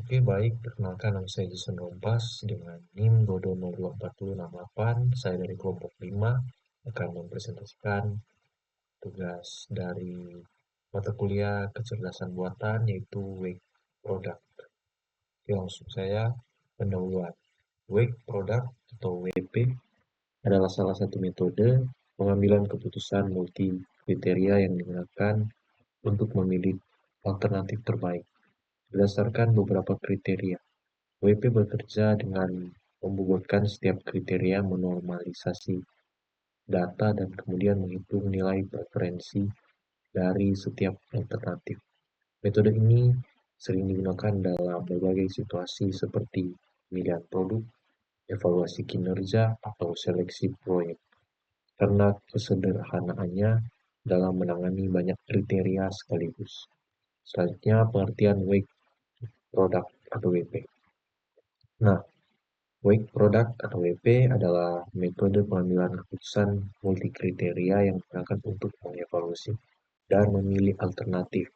Oke, baik. Perkenalkan nama saya Jason Rompas dengan NIM 224068. Saya dari kelompok 5 akan mempresentasikan tugas dari mata kuliah kecerdasan buatan yaitu Wake Product. Oke, langsung saya pendahuluan. Wake Product atau WP adalah salah satu metode pengambilan keputusan multi kriteria yang digunakan untuk memilih alternatif terbaik berdasarkan beberapa kriteria. WP bekerja dengan membobotkan setiap kriteria, menormalisasi data, dan kemudian menghitung nilai preferensi dari setiap alternatif. Metode ini sering digunakan dalam berbagai situasi seperti pemilihan produk, evaluasi kinerja, atau seleksi proyek. Karena kesederhanaannya dalam menangani banyak kriteria sekaligus. Selanjutnya, pengertian Wake Product atau WP. Nah, Wake Product atau WP adalah metode pengambilan keputusan multikriteria yang digunakan untuk mengevaluasi dan memilih alternatif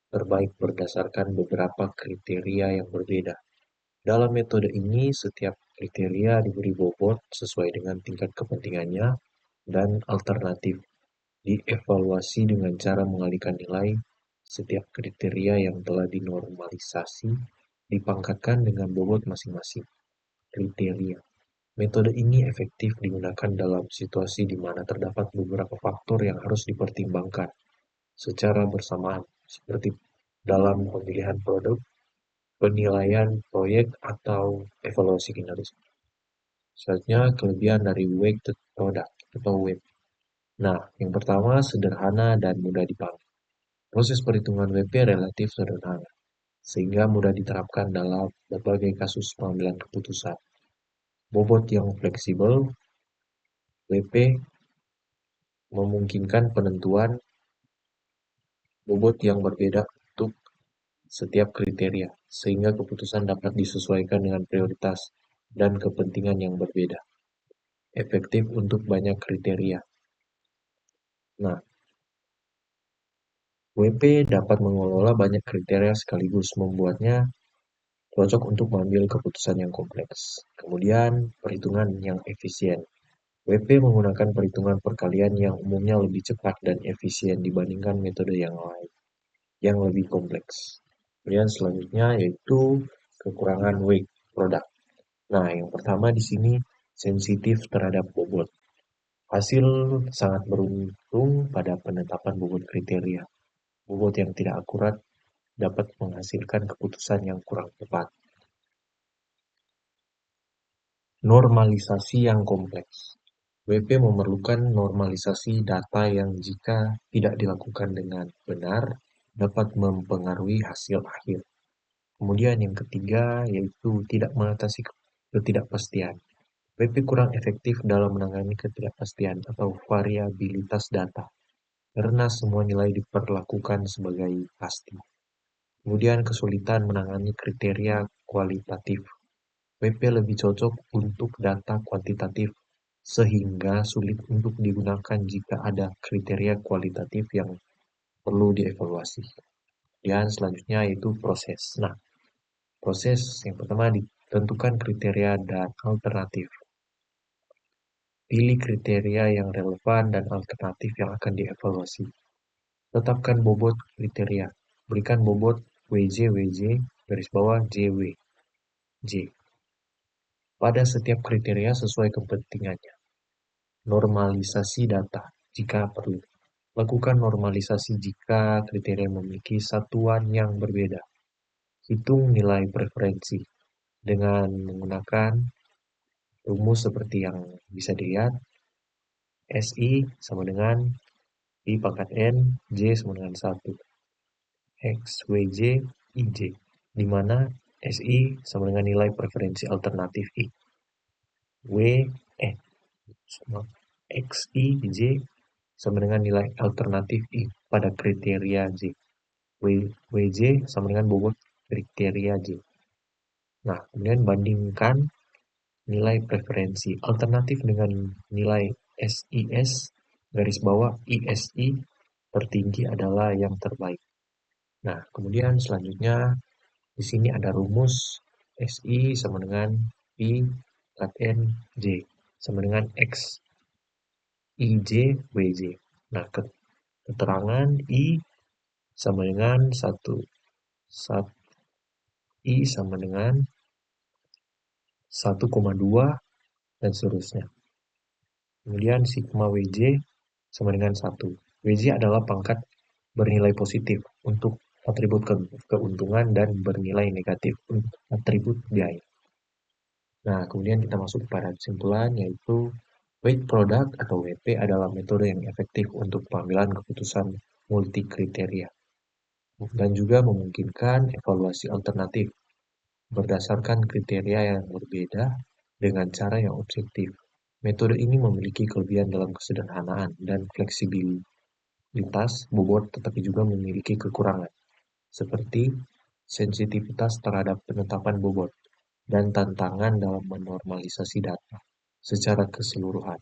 terbaik berdasarkan beberapa kriteria yang berbeda. Dalam metode ini, setiap kriteria diberi bobot sesuai dengan tingkat kepentingannya dan alternatif dievaluasi dengan cara mengalihkan nilai setiap kriteria yang telah dinormalisasi dipangkatkan dengan bobot masing-masing kriteria. Metode ini efektif digunakan dalam situasi di mana terdapat beberapa faktor yang harus dipertimbangkan secara bersamaan, seperti dalam pemilihan produk, penilaian proyek, atau evaluasi kinerja. Selanjutnya, kelebihan dari Wake Product atau WEP. Nah, yang pertama sederhana dan mudah dipahami. Proses perhitungan WP relatif sederhana, sehingga mudah diterapkan dalam berbagai kasus pengambilan keputusan. Bobot yang fleksibel, WP memungkinkan penentuan bobot yang berbeda untuk setiap kriteria, sehingga keputusan dapat disesuaikan dengan prioritas dan kepentingan yang berbeda. Efektif untuk banyak kriteria. Nah, WP dapat mengelola banyak kriteria sekaligus, membuatnya cocok untuk mengambil keputusan yang kompleks. Kemudian, perhitungan yang efisien. WP menggunakan perhitungan perkalian yang umumnya lebih cepat dan efisien dibandingkan metode yang lain yang lebih kompleks. Kemudian selanjutnya yaitu kekurangan Wake Product. Nah, yang pertama di sini sensitif terhadap bobot. Hasil sangat beruntung pada penetapan bobot kriteria. Bobot yang tidak akurat dapat menghasilkan keputusan yang kurang tepat. Normalisasi yang kompleks. WP memerlukan normalisasi data yang jika tidak dilakukan dengan benar dapat mempengaruhi hasil akhir. Kemudian yang ketiga yaitu tidak mengatasi ketidakpastian. WP kurang efektif dalam menangani ketidakpastian atau variabilitas data karena semua nilai diperlakukan sebagai pasti. Kemudian kesulitan menangani kriteria kualitatif. WP lebih cocok untuk data kuantitatif sehingga sulit untuk digunakan jika ada kriteria kualitatif yang perlu dievaluasi. Dan selanjutnya yaitu proses. Nah, proses yang pertama ditentukan kriteria dan alternatif. Pilih kriteria yang relevan dan alternatif yang akan dievaluasi. Tetapkan bobot kriteria. Berikan bobot WJ garis bawah JW J pada setiap kriteria sesuai kepentingannya. Normalisasi data jika perlu. Lakukan normalisasi jika kriteria memiliki satuan yang berbeda. Hitung nilai preferensi dengan menggunakan rumus seperti yang bisa dilihat. SI sama dengan I pangkat N, J sama dengan 1. X, WJ, IJ. Di mana SI sama dengan nilai preferensi alternatif I. XI, J sama dengan nilai alternatif I pada kriteria J. WJ sama dengan bobot kriteria J. Nah, kemudian bandingkan nilai preferensi alternatif dengan nilai SIS garis bawah ISI tertinggi adalah yang terbaik. Nah, kemudian selanjutnya Di sini ada rumus SI sama dengan I kat N J sama dengan X IJ WJ. Nah, keterangan I sama dengan 1 I sama dengan 1,2 dan seterusnya. Kemudian sigma WJ sama dengan 1. WJ adalah pangkat bernilai positif untuk atribut keuntungan dan bernilai negatif untuk atribut biaya. Nah, kemudian kita masuk pada kesimpulan yaitu weight product atau WP adalah metode yang efektif untuk pengambilan keputusan multi kriteria dan juga memungkinkan evaluasi alternatif berdasarkan kriteria yang berbeda dengan cara yang objektif. Metode ini memiliki kelebihan dalam kesederhanaan dan fleksibilitas bobot, tetapi juga memiliki kekurangan, seperti sensitivitas terhadap penetapan bobot dan tantangan dalam menormalisasi data secara keseluruhan.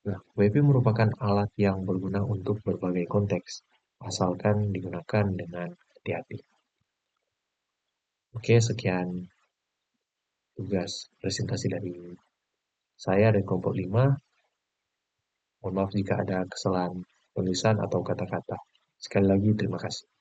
Nah, WP merupakan alat yang berguna untuk berbagai konteks, asalkan digunakan dengan hati-hati. Oke, sekian tugas presentasi dari saya dari kelompok 5. Mohon maaf jika ada kesalahan penulisan atau kata-kata. Sekali lagi, terima kasih.